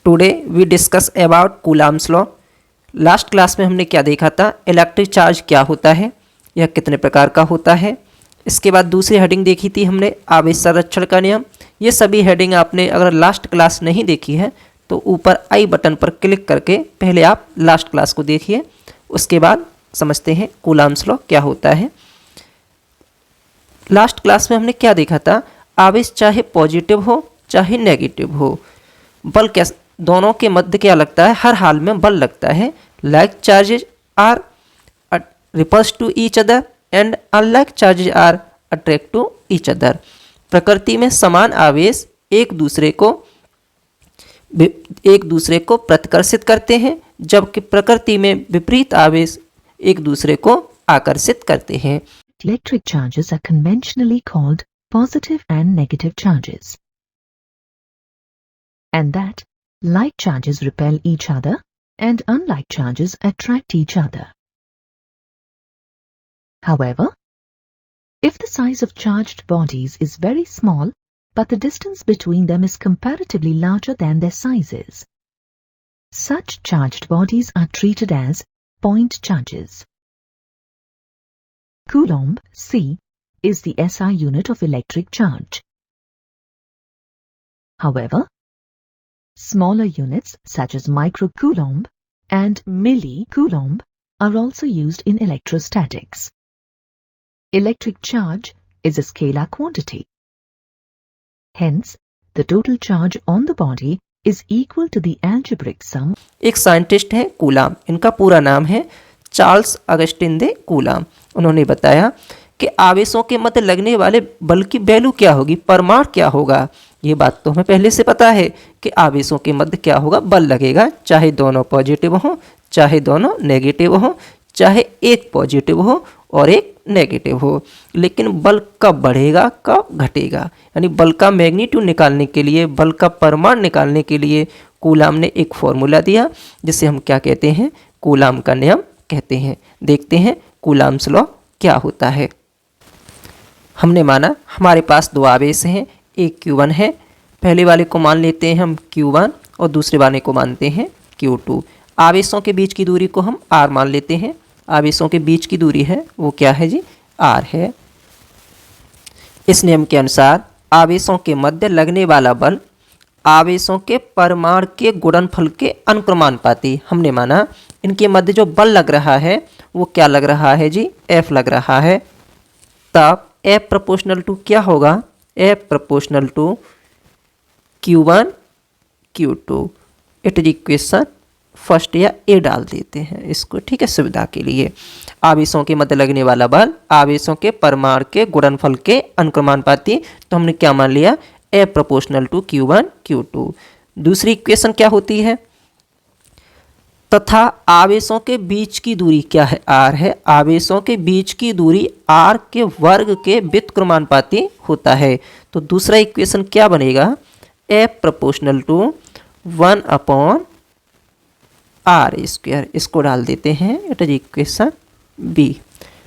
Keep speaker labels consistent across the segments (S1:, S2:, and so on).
S1: Today we discuss about Coulomb's law. Last class में हमने क्या देखा था, इलेक्ट्रिक चार्ज क्या होता है, यह कितने प्रकार का होता है। इसके बाद दूसरी हेडिंग देखी थी हमने आवेश संरक्षण का नियम। ये सभी हेडिंग आपने अगर लास्ट क्लास नहीं देखी है तो ऊपर आई बटन पर क्लिक करके पहले आप लास्ट क्लास को देखिए, उसके बाद समझते हैं कूलाम्स लॉ क्या होता है। लास्ट क्लास में हमने क्या देखा था, आवेश चाहे पॉजिटिव हो चाहे नेगेटिव हो, बल क्या दोनों के मध्य क्या लगता है, हर हाल में बल लगता है। Like charges are repels to each other and unlike charges are attract to each other. प्रकृति में समान आवेश एक दूसरे को प्रतिकर्षित करते हैं, जबकि प्रकृति में विपरीत आवेश एक दूसरे को आकर्षित करते हैं।
S2: Electric charges are conventionally called positive and negative charges, and that like charges repel each other and unlike charges attract each other. However, if the size of charged bodies is very small, but the distance between them is comparatively larger than their sizes, such charged bodies are treated as point charges. Coulomb, C, is the SI unit of electric charge. However, smaller units such as microcoulomb and millicoulomb are also used in electrostatics. Electric charge is a scalar quantity. Hence, the total charge on the body is equal to the algebraic sum.
S1: एक scientist हैं coulomb, इनका पूरा नाम है Charles Augustine दे coulomb. उन्होंने बताया कि आवेशों के मध्य लगने वाले बल की वैल्यू क्या होगी, परिमाण क्या होगा। ये बात तो हमें पहले से पता है कि आवेशों के मध्य क्या होगा, बल लगेगा, चाहे दोनों पॉजिटिव हो चाहे दोनों नेगेटिव हो, चाहे एक पॉजिटिव हो और एक नेगेटिव हो। लेकिन बल कब बढ़ेगा कब घटेगा, यानी बल का मैग्नीट्यूड निकालने के लिए, बल का परिमाण निकालने के लिए कूलाम ने एक फॉर्मूला दिया जिसे हम क्या कहते हैं, कूलाम का नियम कहते हैं। देखते हैं कूलाम्स लॉ क्या होता है। हमने माना हमारे पास दो आवेश हैं, एक Q1 है, पहले वाले को मान लेते हैं हम Q1 और दूसरे वाले को मानते हैं Q2। आवेशों के बीच की दूरी को हम R मान लेते हैं। आवेशों के बीच की दूरी है वो क्या है जी, R है। इस नियम के अनुसार आवेशों के मध्य लगने वाला बल आवेशों के परिमाण के गुणनफल के अनुक्रमानुपाती। हमने माना इनके मध्य जो बल लग रहा है वो क्या लग रहा है जी, F लग रहा है। तब F प्रोपोर्शनल टू क्या होगा, F proportional to Q1 Q2। It is equation first या ए डाल देते हैं इसको, ठीक है, सुविधा के लिए। आवेशों के मध्य लगने वाला बल आवेशों के परिमाण के गुणनफल के अनुक्रमानुपाती, तो हमने क्या मान लिया, F proportional to Q1 Q2। दूसरी इक्वेशन क्या होती है, तथा आवेशों के बीच की दूरी क्या है, R है। आवेशों के बीच की दूरी R के वर्ग के व्युत्क्रमानुपाती होता है। तो दूसरा इक्वेशन क्या बनेगा, F प्रोपोर्शनल टू 1/r²। इसको डाल देते हैं, इट इज इक्वेशन बी।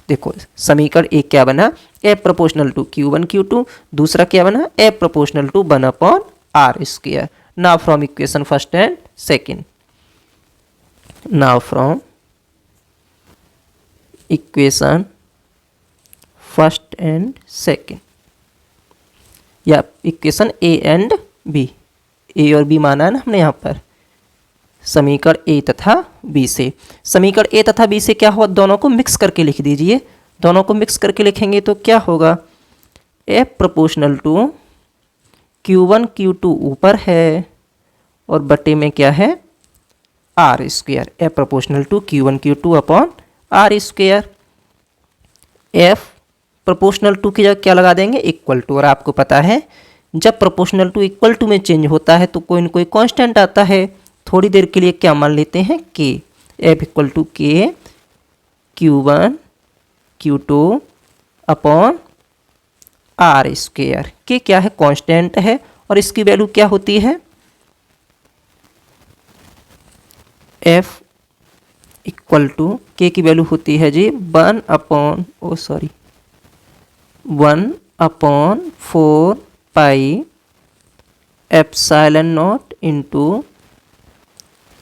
S1: देखो समीकरण एक क्या बना, F proportional to Q1 Q2, दूसरा क्या बना, F proportional to 1/r²। Now from equation first and second, now from equation first and second या equation A and B, A और B माना है ना हमने यहाँ पर, समीकरण A तथा B से। समीकरण A तथा B से क्या हुआ, दोनों को मिक्स करके लिख दीजिए। दोनों को मिक्स करके लिखेंगे तो क्या होगा, F proportional to Q1 Q2 ऊपर है और बटे में क्या है, R²। F proportional to Q1 Q2 upon R²। F proportional to की जगह क्या लगा देंगे, इक्वल टू। और आपको पता है जब प्रोपोर्शनल टू इक्वल टू में चेंज होता है तो कोई न कोई कांस्टेंट आता है। थोड़ी देर के लिए क्या मान लेते हैं, K। F equal to K Q1 Q2 upon R²। K क्या है, कांस्टेंट है और इसकी वैल्यू क्या होती है, F इक्वल टू K की वैल्यू होती है जी 1/4 pi epsilon naught into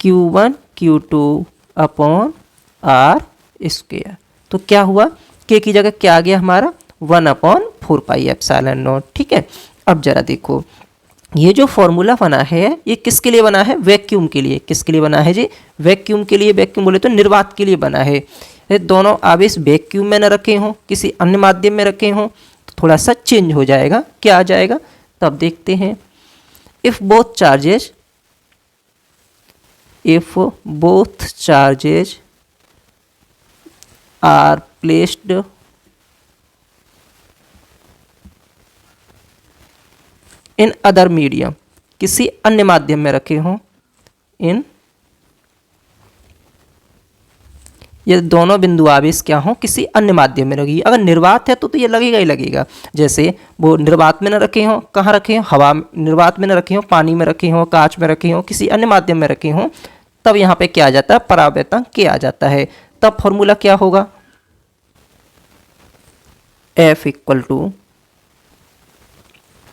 S1: Q1 Q2 upon R square. तो क्या हुआ, के की जगह क्या आ गया हमारा 1/4πε0। ठीक है। अब जरा देखो ये जो फॉर्मूला बना है ये किसके लिए बना है, वैक्यूम के लिए। किसके लिए बना है जी, वैक्यूम के लिए। वैक्यूम बोले तो निर्वात के लिए बना है। ये दोनों आवेश वैक्यूम में न रखे हों, किसी अन्य माध्यम में रखे हों तो थोड़ा सा चेंज हो जाएगा। क्या आ जाएगा, तो अब देखते हैं। If both charges are placed in other medium, किसी अन्य माध्यम में रखे हों, ये दोनों बिंदु आवेश क्या हों, किसी अन्य माध्यम में रखी। अगर निर्वात है तो ये लगेगा ही लगेगा। जैसे वो निर्वात में न रखे हों, कहाँ रखे हों, हवा निर्वात में न रखे हों, पानी में रखे हों, कांच में रखे हों, किसी अन्य माध्यम में रखे हों, तब यहाँ पे क्या आ जाता है, परावर्तन के आ जाता है। तब फॉर्मूला क्या होगा, F इक्वल टू,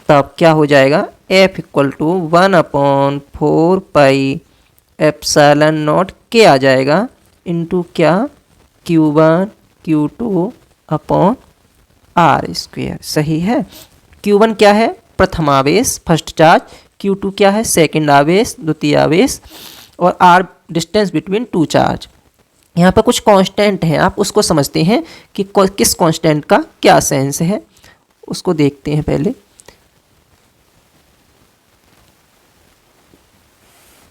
S1: तब क्या हो जाएगा, F इक्वल टू 1/4πε0 के आ जाएगा इंटू क्या, Q1 Q2 upon R square. सही है। Q1 क्या है, प्रथम आवेश फर्स्ट चार्ज, Q2 क्या है, सेकंड आवेश द्वितीय आवेश, और R distance between two charge. यहाँ पर कुछ कांस्टेंट हैं, आप उसको समझते हैं कि किस कांस्टेंट का क्या सेंस है, उसको देखते हैं पहले।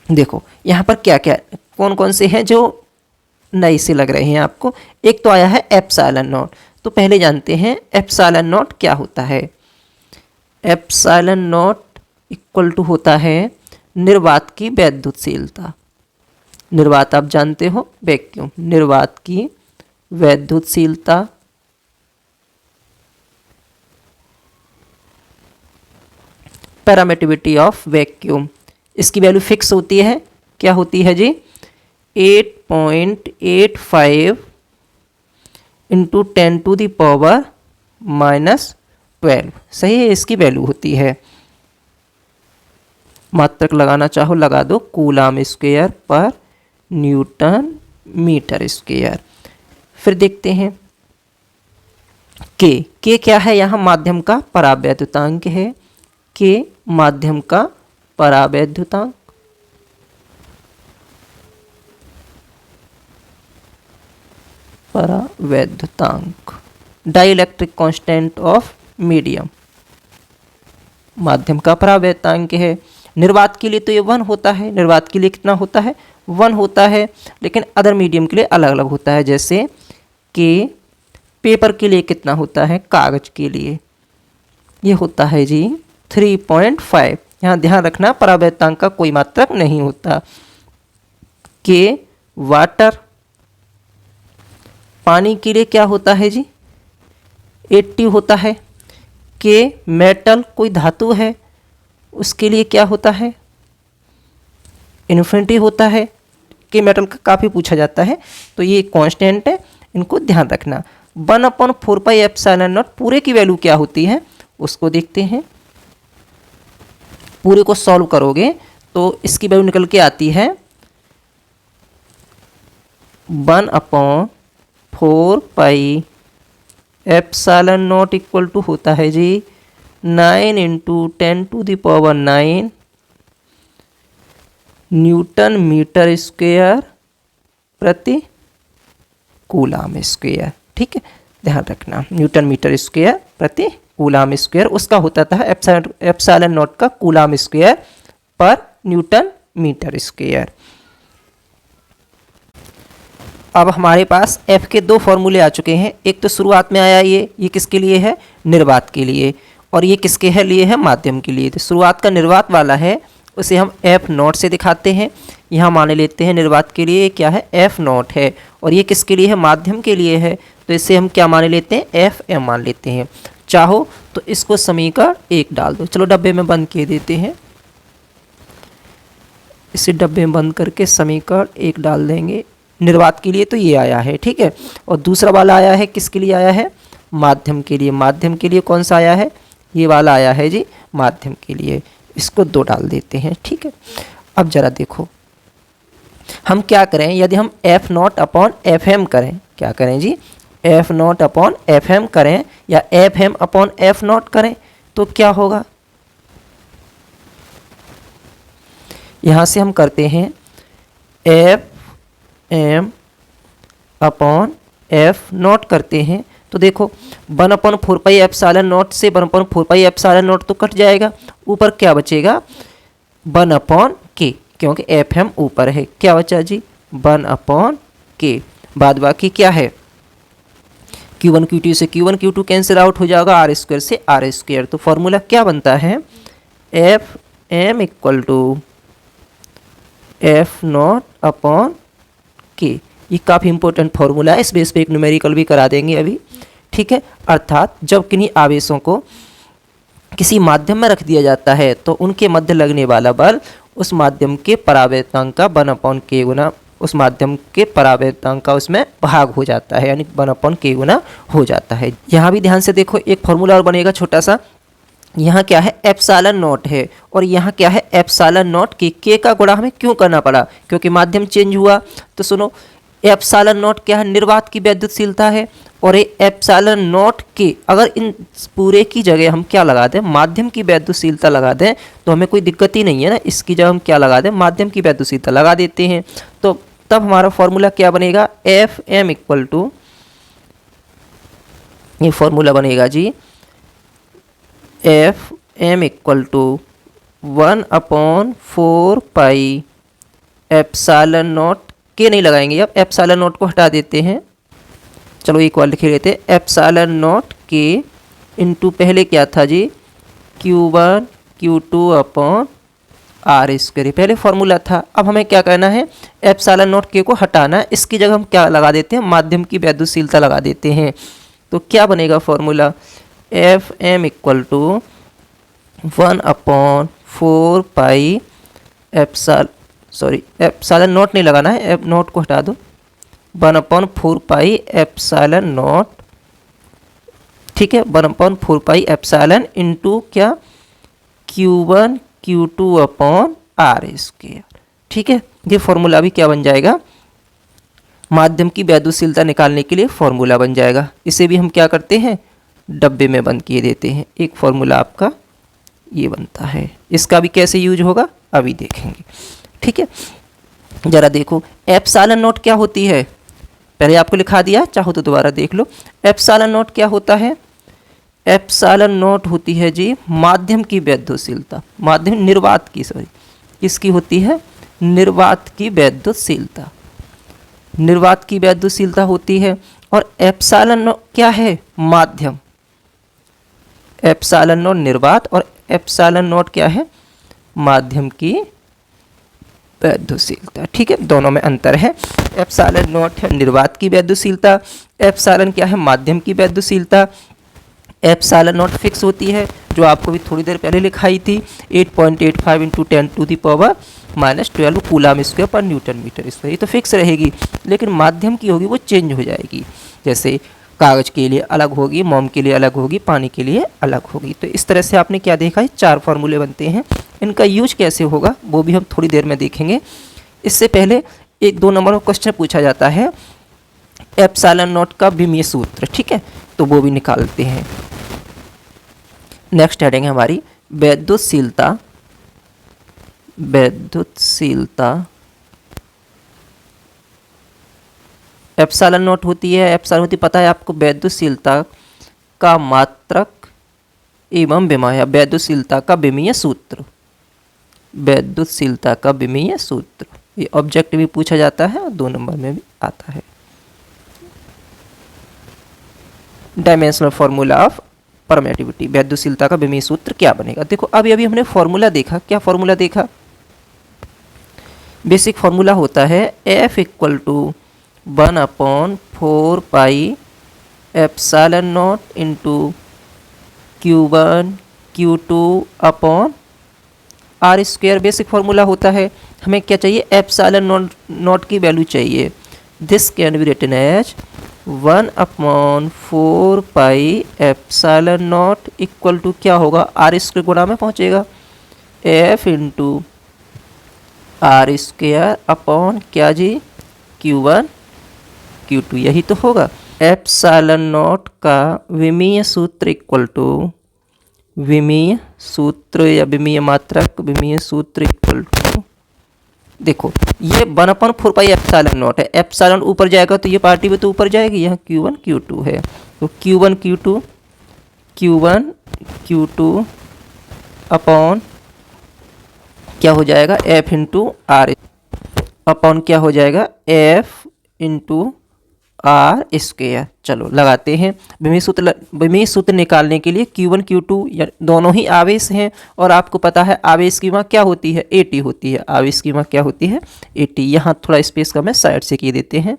S1: देखो यहाँ पर क्या क्या कौन कौन से हैं जो नए से लग रहे हैं आपको। एक तो आया है एप्सिलॉन नॉट। तो पहले जानते हैं एप्सिलॉन नॉट क्या होता है। एप्सिलॉन नॉट इक्वल टू होता है निर्वात की वैद्युतशीलता। निर्वात आप जानते हो वैक्यूम, निर्वात की वैद्युतशीलता पैरामिटिविटी ऑफ वैक्यूम। इसकी वैल्यू फिक्स होती है, क्या होती है जी, 8.85 इंटू 10⁻⁻12। सही है, इसकी वैल्यू होती है। मात्रक लगाना चाहो लगा दो, कूलाम स्क्वायर पर न्यूटन मीटर स्क्वायर। फिर देखते हैं के क्या है, यहाँ माध्यम का परावैद्युतांक है। के माध्यम का परावैद्युतांक, परावैद्युतांक डाइलेक्ट्रिक कांस्टेंट ऑफ मीडियम, माध्यम का परावैद्युतांक है। निर्वात के लिए तो ये 1 होता है। निर्वात के लिए कितना होता है, 1 होता है, लेकिन अदर मीडियम के लिए अलग अलग होता है। जैसे कि पेपर के लिए कितना होता है, कागज के लिए ये होता है जी 3.5। यहाँ ध्यान रखना परावैद्युतांक का कोई मात्रक नहीं होता। के वाटर, पानी के लिए क्या होता है जी 80 होता है। के मेटल, कोई धातु है उसके लिए क्या होता है, इन्फिनिटी होता है। के मेटल का काफ़ी पूछा जाता है, तो ये कांस्टेंट है, इनको ध्यान रखना। 1/4πε0 पूरे की वैल्यू क्या होती है उसको देखते हैं। पूरे को सॉल्व करोगे तो इसकी वैल्यू निकल के आती है 1/4πε0 इक्वल टू होता है जी 9 इंटू 10⁻⁹ न्यूटन मीटर स्क्वायर प्रति कूलाम स्क्वायर। ठीक है, ध्यान रखना न्यूटन मीटर स्क्वायर प्रति कूलाम स्क्वायर, उसका होता था एप्सिलॉन नॉट का कूलाम स्क्वायर पर न्यूटन मीटर स्क्वायर। अब हमारे पास F के 2 फॉर्मूले आ चुके हैं। एक तो शुरुआत में आया ये किसके लिए है, निर्वात के लिए, और ये किसके है लिए है, माध्यम के लिए। तो शुरुआत का निर्वात वाला है उसे हम F0 से दिखाते हैं। यहाँ मान लेते हैं निर्वात के लिए क्या है, F0 है, और ये किसके लिए है, माध्यम के लिए है, तो इसे हम क्या मान लेते हैं, FM मान लेते हैं। चाहो तो इसको समीकरण 1 डाल दो। चलो डब्बे में बंद किए देते हैं, इसे डब्बे में बंद करके समीकरण 1 डाल देंगे। निर्वात के लिए तो ये आया है, ठीक है, और दूसरा वाला आया है किसके लिए आया है, माध्यम के लिए। माध्यम के लिए कौन सा आया है, ये वाला आया है जी माध्यम के लिए। इसको 2 डाल देते हैं, ठीक है। अब जरा देखो हम क्या करें, यदि हम F not upon F M करें, क्या करें जी, F not upon F M करें या F M upon F nought करें तो क्या होगा, यहां से हम करते हैं F M upon F nought करते हैं तो देखो 1/4 एप्सिलॉन नॉट से 1/4 एप्सिलॉन नॉट तो कट जाएगा, ऊपर क्या बचेगा 1/k, क्योंकि एफ एम ऊपर है, क्या बचा जी 1/k, बाद बाकी क्या है Q1 Q2 से Q1 Q2 कैंसिल आउट हो जाएगा, आर स्क्वायर से आर स्क्वायर, तो फॉर्मूला क्या बनता है F M equal to F not upon K. ये काफ़ी इंपॉर्टेंट फॉर्मूला है, इस बेस पे एक न्यूमेरिकल भी करा देंगे अभी, ठीक है। अर्थात जब किन्हीं आवेशों को किसी माध्यम में रख दिया जाता है तो उनके मध्य लगने वाला बल उस माध्यम के परावर्तांक का 1/k गुना उस माध्यम के परावर्तांक का उसमें भाग हो जाता है, यानी 1/k गुना हो जाता है। यहाँ भी ध्यान से देखो, एक फॉर्मूला और बनेगा छोटा सा, यहाँ क्या है एप्सिलॉन नॉट है और यहाँ क्या है एप्सिलॉन नॉट के का गुणा हमें क्यों करना पड़ा, क्योंकि माध्यम चेंज हुआ। तो सुनो, एप्सिलॉन नॉट क्या है, निर्वात की वैद्युतशीलता है, और ये एप्सिलॉन नॉट के अगर इन पूरे की जगह हम क्या लगा दें, माध्यम की वैद्युतशीलता लगा दें तो हमें कोई दिक्कत ही नहीं है ना, इसकी जगह हम क्या लगा दें, माध्यम की वैद्युतशीलता लगा देते हैं। तो तब हमारा फॉर्मूला क्या बनेगा, एफ एम इक्वल टू, ये फॉर्मूला बनेगा जी F M equal to 1/4 epsilon nought, के नहीं लगाएंगे, अब एप्सिलॉन नॉट को हटा देते हैं, चलो इक्वल लिखे लेते हैं एप्सिलॉन नॉट के इंटू पहले क्या था जी Q1 Q2 upon R square, पहले फॉर्मूला था। अब हमें क्या करना है, एप्सिलॉन नॉट के को हटाना है, इसकी जगह हम क्या लगा देते हैं, माध्यम की वैद्युतशीलता लगा देते हैं। तो क्या बनेगा formula, F M equal to 1/4 epsilon naught नहीं लगाना है, एफ नॉट को हटा दो, 1/4 एप्सिलॉन नॉट, ठीक है, 1/4 एप्सिलॉन इंटू क्या Q1 Q2 upon R square, ठीक है। ये फॉर्मूला भी क्या बन जाएगा, माध्यम की वैद्युतशीलता निकालने के लिए फॉर्मूला बन जाएगा। इसे भी हम क्या करते हैं, डब्बे में बंद किए देते हैं। एक फॉर्मूला आपका ये बनता है, इसका भी कैसे यूज होगा अभी देखेंगे, ठीक है। जरा देखो एप्सिलॉन नॉट क्या होती है, पहले आपको लिखा दिया, चाहो तो दोबारा देख लो। एप्सिलॉन नॉट क्या होता है, एप्सिलॉन नॉट होती है जी माध्यम की वैद्युतशीलता, माध्यम निर्वात की, सॉरी किसकी होती है, निर्वात की वैद्युतशीलता, निर्वात की वैद्युतशीलता होती है। और एप्सिलॉन नॉट क्या है, माध्यम, एप्सिलॉन नॉट निर्वात और एप्सिलॉन नॉट क्या है, माध्यम की वैद्युतशीलता, ठीक है, दोनों में अंतर है। एप्सिलॉन नॉट है निर्वात की वैद्युतशीलता, एप्सिलॉन क्या है, माध्यम की वैद्युतशीलता। एप्सिलॉन नॉट फिक्स होती है, जो आपको भी थोड़ी देर पहले लिखाई थी, 8.85 इंटू 10⁻⁻12 कूलम स्क्वायर पर न्यूटन मीटर स्क्वायर, ये तो फिक्स रहेगी। लेकिन माध्यम की होगी वो चेंज हो जाएगी, जैसे कागज़ के लिए अलग होगी, मोम के लिए अलग होगी, पानी के लिए अलग होगी। तो इस तरह से आपने क्या देखा है, 4 फार्मूले बनते हैं, इनका यूज कैसे होगा वो भी हम थोड़ी देर में देखेंगे। इससे पहले 1-2 नंबर में क्वेश्चन पूछा जाता है एप्सिलॉन नॉट का विमीय सूत्र, ठीक है, तो वो भी निकालते हैं। नेक्स्ट हेडिंग है हमारी वैद्युतशीलता, वैद्युतशीलता एप्सिलॉन नॉट होती है, एप्सिलॉन होती पता है आपको, वैद्युतशीलता का मात्रक एवं विमीय, वैद्युतशीलता का विमीय सूत्र, वैद्युतशीलता का विमीय सूत्र, ये ऑब्जेक्ट भी पूछा जाता है और 2 नंबर में भी आता है। डायमेंशनल फॉर्मूला ऑफ परमिटिविटी, वैद्युतशीलता का विमीय सूत्र क्या बनेगा। देखो अभी अभी हमने फॉर्मूला देखा, क्या फॉर्मूला देखा, बेसिक फॉर्मूला होता है F equal to 1/4 epsilon naught into Q1 Q2 upon R square, basic formula होता है। हमें क्या चाहिए, एप्सिलॉन नॉट की वैल्यू चाहिए, this can be written as 1/4 epsilon naught equal to क्या होगा, आर स्क्वायर गुणा में पहुंचेगा F into R square upon क्या जी, Q1 Q2, यही तो होगा। एप्सिलॉन नॉट का विमीय सूत्र इक्वल टू, विमीय सूत्र या विमीय मात्रक, विमीय सूत्र इक्वल टू, देखो ये 1/4 एप्सिलॉन नॉट है, एप्सिलॉन ऊपर जाएगा तो ये पार्टी भी तो ऊपर जाएगी, यहाँ Q1 Q2 है, तो Q1 Q2 अपॉन क्या हो जाएगा, F इंटू आर अपॉन क्या हो जाएगा, F इंटू आर स्क्वायर। चलो लगाते हैं विमीय सूत्र निकालने के लिए Q1 Q2 दोनों ही आवेश हैं, और आपको पता है आवेश की माँ क्या होती है, AT होती है, आवेश की माँ क्या होती है, AT। यहाँ थोड़ा स्पेस का मैं साइड से किए देते हैं,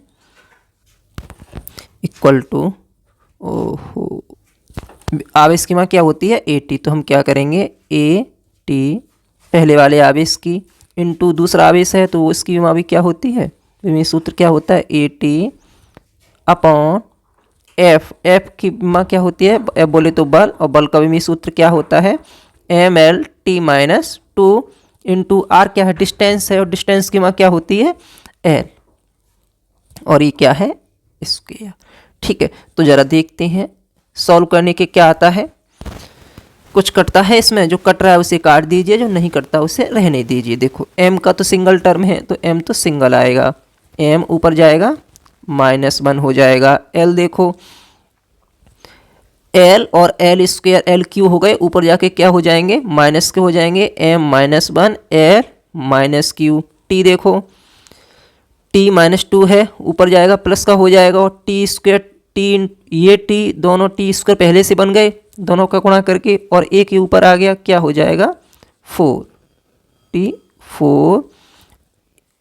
S1: इक्वल टू, ओहो, आवेश की माँ क्या होती है, AT, तो हम क्या करेंगे, AT पहले वाले आवेश की इंटू दूसरा आवेश है तो उसकी माँ भी क्या होती है, विमीय सूत्र क्या होता है, AT अपॉन F की माँ क्या होती है, F बोले तो बल, और बल का विमीय सूत्र क्या होता है, MLT माइनस 2 इंटू आर क्या है, डिस्टेंस है, और डिस्टेंस की माँ क्या होती है, L, और ये क्या है, स्क्वायर। ठीक है, तो ज़रा देखते हैं सॉल्व करने के क्या आता है। कुछ कटता है इसमें, जो कट रहा है उसे काट दीजिए, जो नहीं कटता उसे रहने दीजिए। देखो m का तो सिंगल टर्म है तो m तो सिंगल आएगा, m ऊपर जाएगा -1 हो जाएगा, l देखो l और l स्क्वायर l क्यू हो गए, ऊपर जाके क्या हो जाएंगे, माइनस के हो जाएंगे, m -1 l minus Q, t देखो t -2 है, ऊपर जाएगा प्लस का हो जाएगा, और t स्क्वायर t, ये t दोनों t स्क्वायर पहले से बन गए, दोनों का गुणा करके, और a के ऊपर आ गया, क्या हो जाएगा 4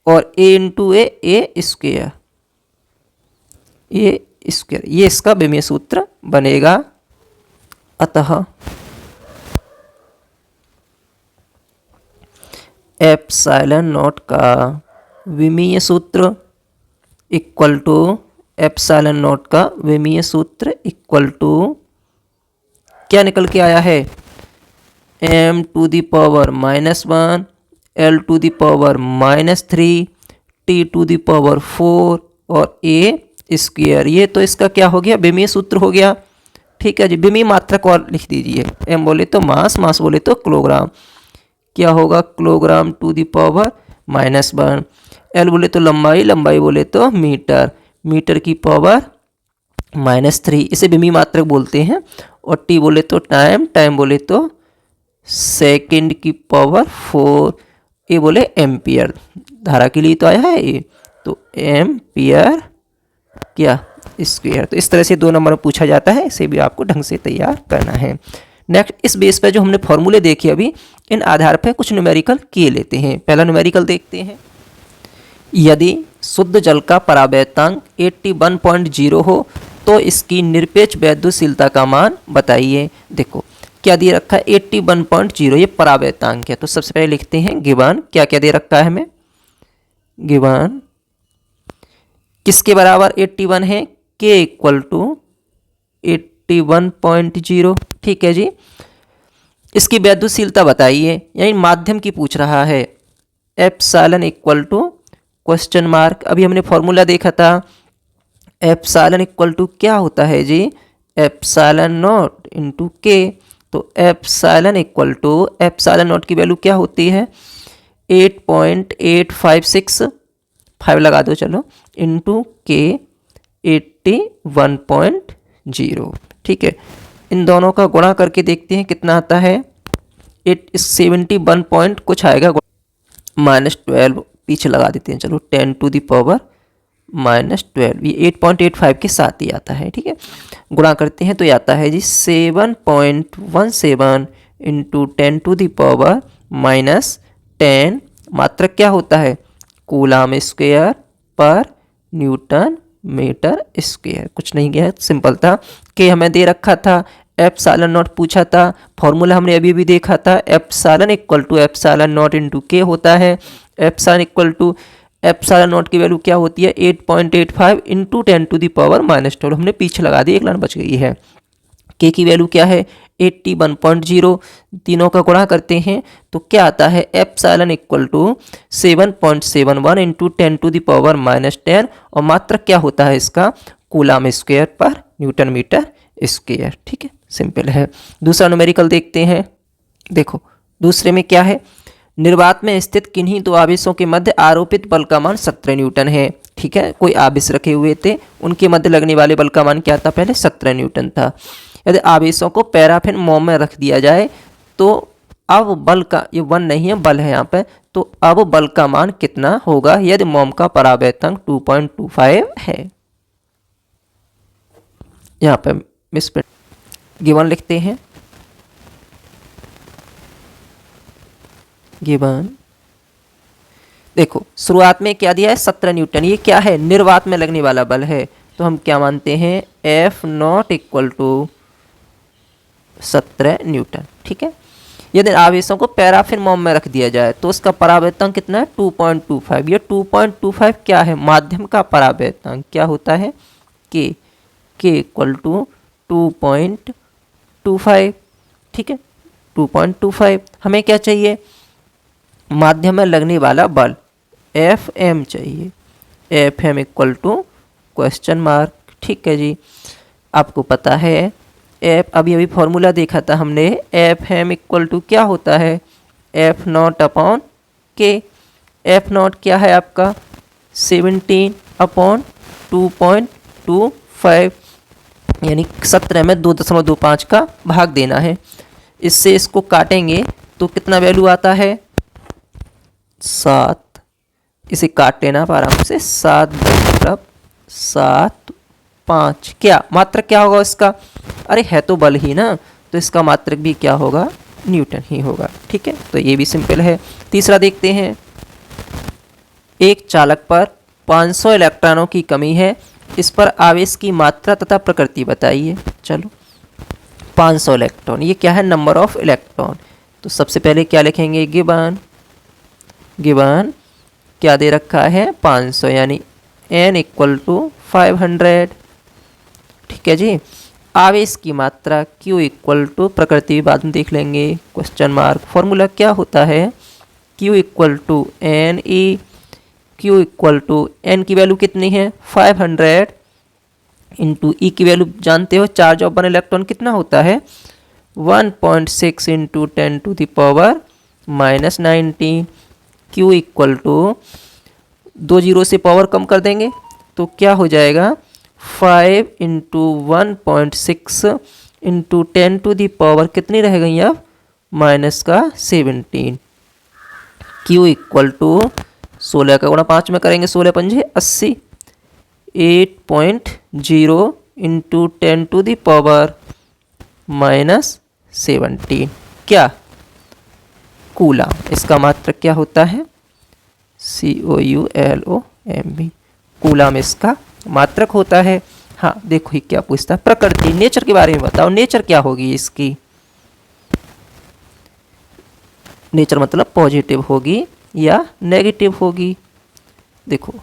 S1: और a इंटू a स्क्वायर, ये इसका विमीय सूत्र बनेगा। अतः एप्सिलॉन नॉट का विमीय सूत्र इक्वल टू, एप्सिलॉन नॉट का विमीय सूत्र इक्वल टू क्या निकल के आया है, m to the power -1 l to the power -3 t to the power 4 और a स्क्वायर। ये तो इसका क्या हो गया, विमीय सूत्र हो गया। ठीक है जी, विमीय मात्रक और लिख दीजिए, m बोले तो मास, मास बोले तो किलोग्राम, क्या होगा kilogram to the power -1, l बोले तो लंबाई, लंबाई बोले तो मीटर, मीटर की पावर -3, इसे विमीय मात्रक बोलते हैं। और t बोले तो टाइम, टाइम बोले तो सेकंड की पावर 4, ये बोले एम्पियर, धारा के लिए तो आया है ये, तो एम्पियर क्या स्क्वायर। तो इस तरह से 2 नंबर में पूछा जाता है, इसे भी आपको ढंग से तैयार करना है। नेक्स्ट, इस बेस पर जो हमने फॉर्मूले देखे अभी, इन आधार पर कुछ न्यूमेरिकल किए लेते हैं। पहला न्यूमेरिकल देखते हैं, यदि शुद्ध जल का परावैतांक 81.0 हो तो इसकी निरपेक्ष वैद्युतशीलता का मान बताइए। देखो क्या दे रखा है, 81.0, ये परावैतांक है। तो सबसे पहले लिखते हैं गिवन, क्या क्या दे रखा है हमें, गिवन किसके बराबर 81 है, k इक्वल टू 81.0। ठीक है जी, इसकी वैद्युतशीलता बताइए, यानी माध्यम की पूछ रहा है। Epsilon equal to question mark, अभी हमने फॉर्मूला देखा था, एप्सिलॉन इक्वल टू क्या होता है जी, एप्सिलॉन नॉट इंटू के। तो epsilon equal to, epsilon naught की वैल्यू क्या होती है 8.8565 लगा दो चलो, इंटू के 81.0। ठीक है, इन दोनों का गुणा करके देखते हैं कितना आता है, 71 पॉइंट कुछ आएगा, -12 पीछे लगा देते हैं चलो, 10 टू दी पावर -12, ये 8.85 के साथ ही आता है। ठीक है, गुणा करते हैं तो ये आता है जी 7.17 इंटू 10 टू दी पावर -10, मात्रक क्या होता है कूलाम स्क्वायर पर न्यूटन मीटर स्क्वायर। कुछ नहीं गया, सिंपल था। के हमें दे रखा था, एप्सिलॉन नॉट पूछा था, फॉर्मूला हमने अभी भी देखा था, epsilon equal to epsilon naught into K होता है। Epsilon equal to, epsilon naught की वैल्यू क्या होती है 8.85 इंटू 10 टू दी पावर -12, हमने पीछे लगा दी, एक लाइन बच गई है। के की वैल्यू क्या है 81.0, तीनों का गुणा करते हैं तो क्या आता है एप्सिलॉन इक्वल टू 7.71 इंटू 10⁻⁻10 और मात्रक क्या होता है इसका कूलाम स्क्वायर पर न्यूटन मीटर स्क्वायर। ठीक है, सिंपल है। दूसरा न्यूमेरिकल देखते हैं। देखो दूसरे में क्या है, निर्वात में स्थित किन्हीं दो आवेशों के मध्य आरोपित बल का मान 17 न्यूटन है। ठीक है, कोई आवेश रखे हुए थे, उनके मध्य लगने वाले बल का मान क्या था, पहले 17 न्यूटन था। यदि आवेशों को पैराफिन मोम में रख दिया जाए तो अब बल का, ये 1 नहीं है बल है यहाँ पे, तो अब बल का मान कितना होगा यदि मोम का परावर्तन 2.25 है। यहाँ पे मिस गिवन लिखते हैं, गिवन देखो शुरुआत में क्या दिया है 17 न्यूटन, ये क्या है निर्वात में लगने वाला बल है, तो हम क्या मानते हैं F naught equal to 17 newton. ठीक है, यदि आवेशों को पैराफिन मोम में रख दिया जाए तो उसका परावर्तन कितना है 2.25। ये 2.25 क्या है, माध्यम का परावर्तन क्या होता है के इक्वल टू 2.25। ठीक है, 2.25। हमें क्या चाहिए, माध्यम में लगने वाला बल एफ एम चाहिए, F M equal to question mark. ठीक है जी, आपको पता है एफ, अभी अभी फॉर्मूला देखा था हमने, एफ एम इक्वल टू क्या होता है एफ नॉट अपॉन के। एफ नॉट क्या है आपका 17 अपॉन 2.25, यानी 17 में 2.25 का भाग देना है। इससे इसको काटेंगे तो कितना वैल्यू आता है 7, इसे काट लेना आप आराम से, 7.75। क्या मात्रक क्या होगा इसका, अरे है तो बल ही ना, तो इसका मात्रक भी क्या होगा न्यूटन ही होगा। ठीक है, तो ये भी सिंपल है। तीसरा देखते हैं, एक चालक पर 500 इलेक्ट्रॉनों की कमी है, इस पर आवेश की मात्रा तथा प्रकृति बताइए। चलो 500 इलेक्ट्रॉन, ये क्या है नंबर ऑफ इलेक्ट्रॉन, तो सबसे पहले क्या लिखेंगे गिवन क्या दे रखा है 500, यानी n इक्वल टू 500। ठीक है जी, आवेश की मात्रा q इक्वल टू प्रकृति बाद में देख लेंगे क्वेश्चन मार्क। फॉर्मूला क्या होता है q equal to N E, q equal to n की वैल्यू कितनी है 500 इंटू ई की वैल्यू जानते हो, चार्ज ऑफ वन इलेक्ट्रॉन कितना होता है 1.6 into 10⁻⁻19। Q equal to 2 zero से पावर कम कर देंगे तो क्या हो जाएगा 5 इंटू 1.6 इंटू 10⁻, कितनी रह गई अब -17। Q इक्वल टू 16 का गुणा 5 में करेंगे, 16 पंजे 80, 8.0 इंटू 10⁻⁻17 क्या कूलाम। इसका मात्रक क्या होता है COULOMB, कूलाम इसका मात्रक होता है। हाँ देखो ही क्या पूछता है, प्रकृति नेचर के बारे में बताओ, नेचर क्या होगी इसकी, नेचर मतलब पॉजिटिव होगी या नेगेटिव होगी। देखो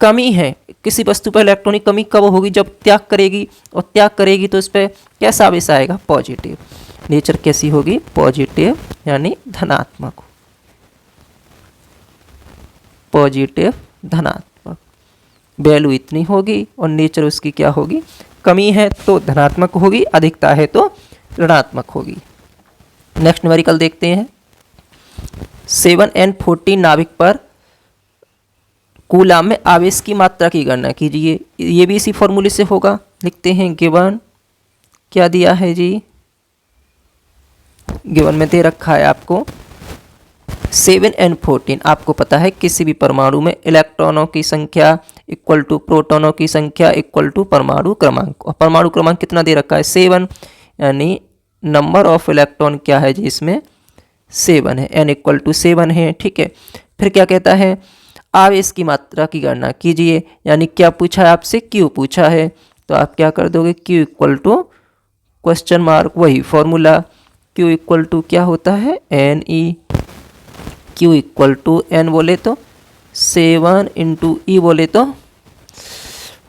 S1: कमी है किसी वस्तु पर, इलेक्ट्रॉन की कमी कब होगी जब त्याग करेगी, और त्याग करेगी तो इस पर कैसा आवेश आएगा पॉजिटिव। नेचर कैसी होगी पॉजिटिव यानी धनात्मक, पॉजिटिव धनात्मक वैल्यू इतनी होगी, और नेचर उसकी क्या होगी कमी है तो धनात्मक होगी, अधिकता है तो ऋणात्मक होगी। नेक्स्ट न्यूमेरिकल देखते हैं, 7n14 नाभिक पर कूलाम में आवेश की मात्रा की गणना कीजिए। ये भी इसी फॉर्मूले से होगा, लिखते हैं गिवन क्या दिया है जी, गिवन में दे रखा है आपको 7n14। आपको पता है किसी भी परमाणु में इलेक्ट्रॉनों की संख्या इक्वल टू प्रोटॉनों की संख्या इक्वल टू परमाणु क्रमांक, और परमाणु क्रमांक कितना दे रखा है 7, यानी नंबर ऑफ इलेक्ट्रॉन क्या है जी इसमें 7 है, n इक्वल टू 7 है। ठीक है, फिर क्या कहता है आवेश की मात्रा की गणना कीजिए, यानी क्या पूछा है आपसे Q पूछा है, तो आप क्या कर दोगे Q equal to question mark, वही फॉर्मूला Q इक्वल टू क्या होता है N E, Q equal to n बोले तो 7 इंटू ई बोले तो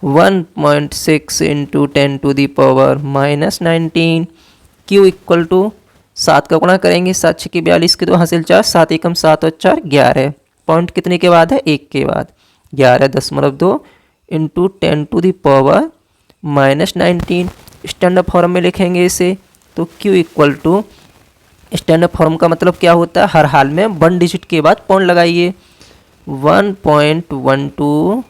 S1: 1.6 इंटू 10⁻⁻19 Q इक्वल टू 7 का गुणा करेंगे, 7 6 42 के 2 हासिल 4, 7 एकम 7 और 4 11। पॉइंट कितने के बाद है? 1 के बाद। 11.2 इंटू 10⁻⁻⁻19। स्टैंडर्ड फॉर्म में लिखेंगे इसे, तो Q equal to, standard form का मतलब क्या होता है? हर हाल में 1 डिजिट के बाद पॉइंट लगाइए। 1.12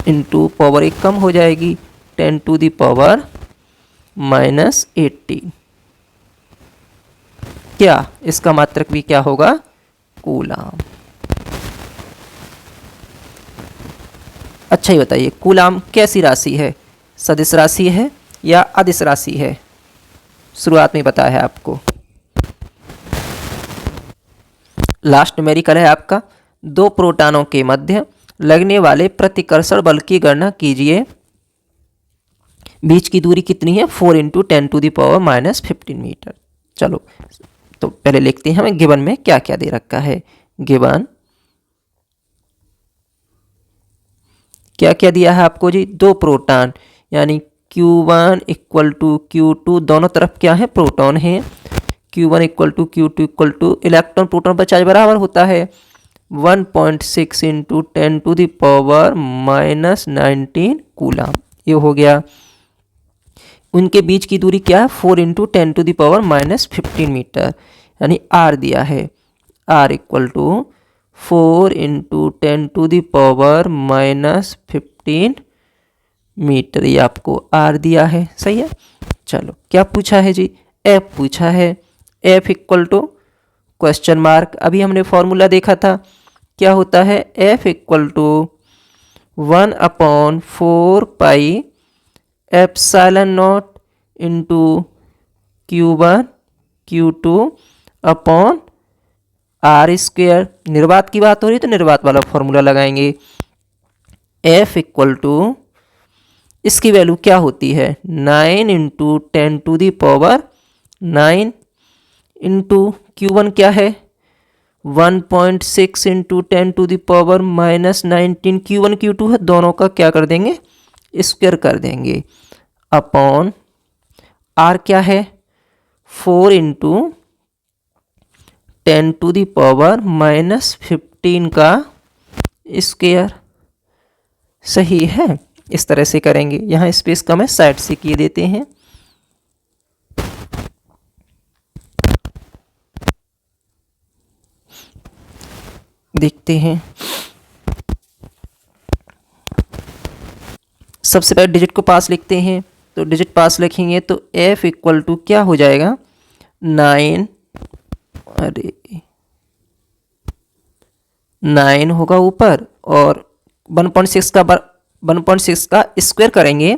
S1: इंटू पावर 1 कम हो जाएगी, 10⁻⁻18। क्या इसका मात्रक भी क्या होगा? कूलाम। अच्छा ही बताइए, कूलाम कैसी राशि है? सदिश राशि है या अदिश राशि है? शुरुआत में बताया है आपको। लास्ट न्यूमेरिकल है आपका, 2 प्रोटॉनों के मध्य लगने वाले प्रतिकर्षण बल की गणना कीजिए। बीच की दूरी कितनी है? 4 इंटू 10⁻⁻15 मीटर। चलो तो पहले लिखते हैं हमें गिवन में क्या क्या दे रखा है। गिवन क्या क्या दिया है आपको जी? 2 प्रोटॉन, यानी Q1 इक्वल टू Q2, दोनों तरफ क्या है? प्रोटॉन है। Q1 equal to Q2 equal to electron proton पर चार्ज बराबर होता है 1.6 इंटू 10⁻⁻19 कूलाम। ये हो गया। उनके बीच की दूरी क्या है? 4 इंटू 10⁻⁻15 मीटर, यानी R दिया है। R equal to 4 into 10⁻⁻15 metre, ये आपको R दिया है। सही है। चलो क्या पूछा है जी? F पूछा है। F equal to question mark, अभी हमने फॉर्मूला देखा था, क्या होता है? F equal to 1/4 pi epsilon naught into Q1 Q2 upon R square. निर्वात की बात हो रही है तो निर्वात वाला फॉर्मूला लगाएंगे। F इक्वल टू, इसकी वैल्यू क्या होती है? 9 इंटू 10⁻9 इंटू Q1 क्या है? 1.6 इंटू 10⁻⁻19। Q1 Q2 है, दोनों का क्या कर देंगे? स्क्वायर कर देंगे। अपॉन R क्या है? 4 इंटू 10⁻⁻15 का स्क्वायर। सही है। इस तरह से करेंगे। यहाँ स्पेस कम है, साइड से किए देते हैं। देखते हैं। सबसे पहले डिजिट को पास लिखते हैं, तो डिजिट पास लिखेंगे तो F इक्वल टू क्या हो जाएगा? 9, अरे 9 होगा ऊपर, और 1.6 का स्क्वायर करेंगे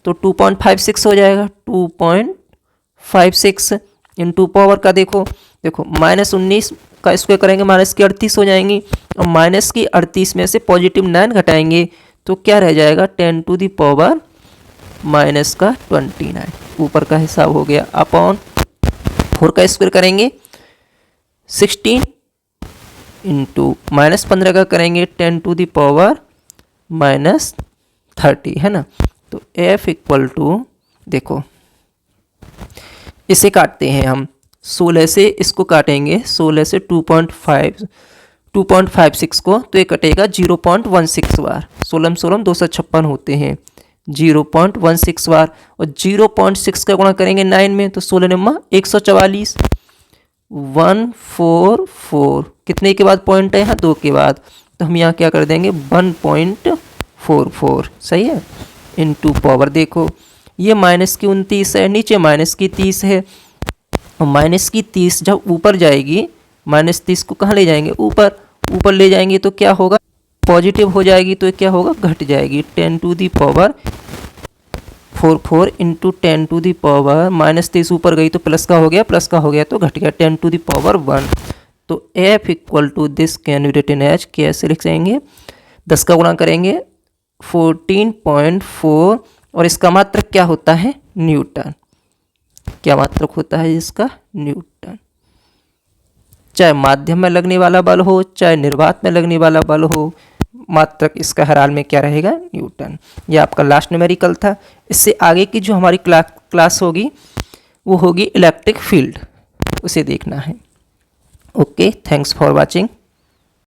S1: तो 2.56 हो जाएगा। 2.56 इंटू पावर का देखो -19 का स्क्वायर करेंगे, माइनस की 38 हो जाएंगी, और माइनस की 38 में से पॉजिटिव 9 घटाएंगे तो क्या रह जाएगा? 10⁻⁻29। ऊपर का हिसाब हो गया। अपॉन 4 का स्क्वायर करेंगे 16 इंटू -15 का करेंगे 10⁻⁻30, है ना। तो F इक्वल टू, देखो इसे काटते हैं हम, 16 से इसको काटेंगे, 16 से 2.56 को, तो ये कटेगा 0.16 बार। 16 16 256 होते हैं, 0.16 बार, और 0.6 का गुणा करेंगे 9 में, तो 16 9 144, 144 कितने के बाद पॉइंट है? यहाँ 2 के बाद, तो हम यहाँ क्या कर देंगे? 1.44। सही है। इनटू पावर देखो, ये -29 है, नीचे -30 है, और -30 जब ऊपर जाएगी, -30 को कहाँ ले जाएंगे? ऊपर ले जाएंगे तो क्या होगा? पॉजिटिव हो जाएगी, तो क्या होगा? घट जाएगी। 10⁻44 इंटू 10⁻−30 ऊपर गई तो प्लस का हो गया, तो घट गया 10⁻1। तो F equal to this can be written as, कैसे लिख जाएंगे? 10 का गुणा करेंगे 14.4, और इसका मात्रक क्या होता है? न्यूटन। क्या मात्रक होता है इसका? न्यूटन। चाहे माध्यम में लगने वाला बल हो, चाहे निर्वात में लगने वाला बल हो, मात्रक इसका हर हाल में क्या रहेगा, न्यूटन। ये आपका लास्ट न्यूमेरिकल था। इससे आगे की जो हमारी क्लास होगी वो होगी इलेक्ट्रिक फील्ड, उसे देखना है। Okay, thanks for watching.